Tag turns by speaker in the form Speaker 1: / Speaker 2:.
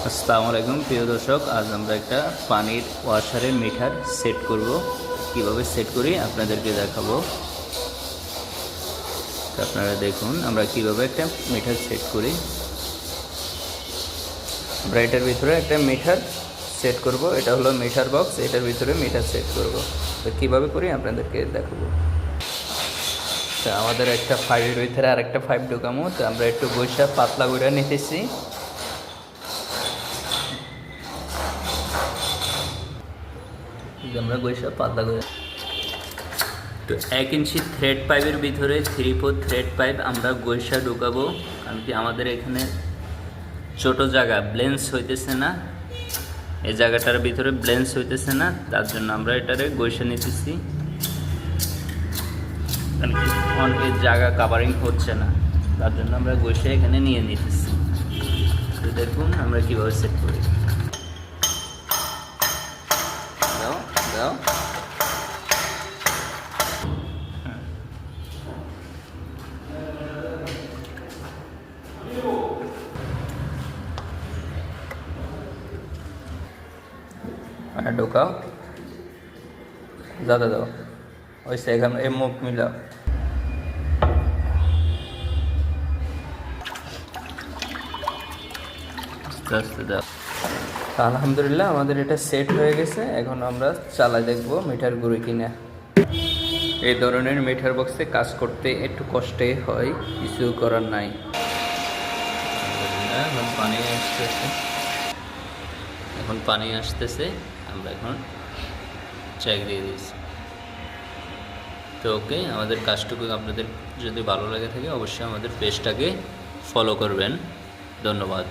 Speaker 1: আসসালামু আলাইকুম প্রিয় দর্শক, আজ আমরা একটা পানির ওয়াশারের মিটার সেট করব। কিভাবে সেট করি আপনাদেরকে দেখাবো। তো আপনারা দেখুন আমরা কিভাবে একটা মিটার সেট করি। আমরা এটার ভিতরে একটা মিটার সেট করব। এটা হলো মিটার বক্স, এটার ভিতরে মিটার সেট করব। তো কীভাবে করি আপনাদেরকে দেখাবো। তো আমাদের একটা ফাইভের ভিতরে আর একটা ফাইভ ঢোকামো। তো আমরা একটু বৈশা পাতলা করে নিতেছি। আমরা বৈশা পাতলা করে তো 1 ইঞ্চি থ্রেড পাইপের ভিতরে 3/4 থ্রেড পাইপ আমরা গৈসা ঢুকাবো। কারণ কি আমাদের এখানে ছোট জায়গা ব্লেন্স হইতেছে না, এই জায়গাটার ভিতরে ব্লেন্স হইতেছে না, তার জন্য আমরা এটারে গৈসা নিতেছি। কারণ কি অনেক জায়গা কাভারিং হচ্ছে না, তার জন্য আমরা গৈসা এখানে নিয়ে নিতেছি। তো দেখুন আমরা কীভাবে সেট করি। দাও দাও ঢোকাও, ज़्यादा दो वैसे हम ए मुख मिलाओ। আস্তে আস্তে দাও। আলহামদুলিল্লাহ আমাদের এটা সেট হয়ে গেছে। এখন আমরা চালাই দেখব মিটার ঘুরে কিনা। এই ধরনের মিটার বক্সে কাজ করতে একটু কষ্টে হয়, কিছু করার নাই। এখন পানি আসতেছে, আমরা এখন চেক দিয়ে দিচ্ছি। তো ওকে, আমাদের কাজটুকু আপনাদের যদি ভালো লাগে থাকে অবশ্যই আমাদের পেজটাকে ফলো করবেন। ধন্যবাদ।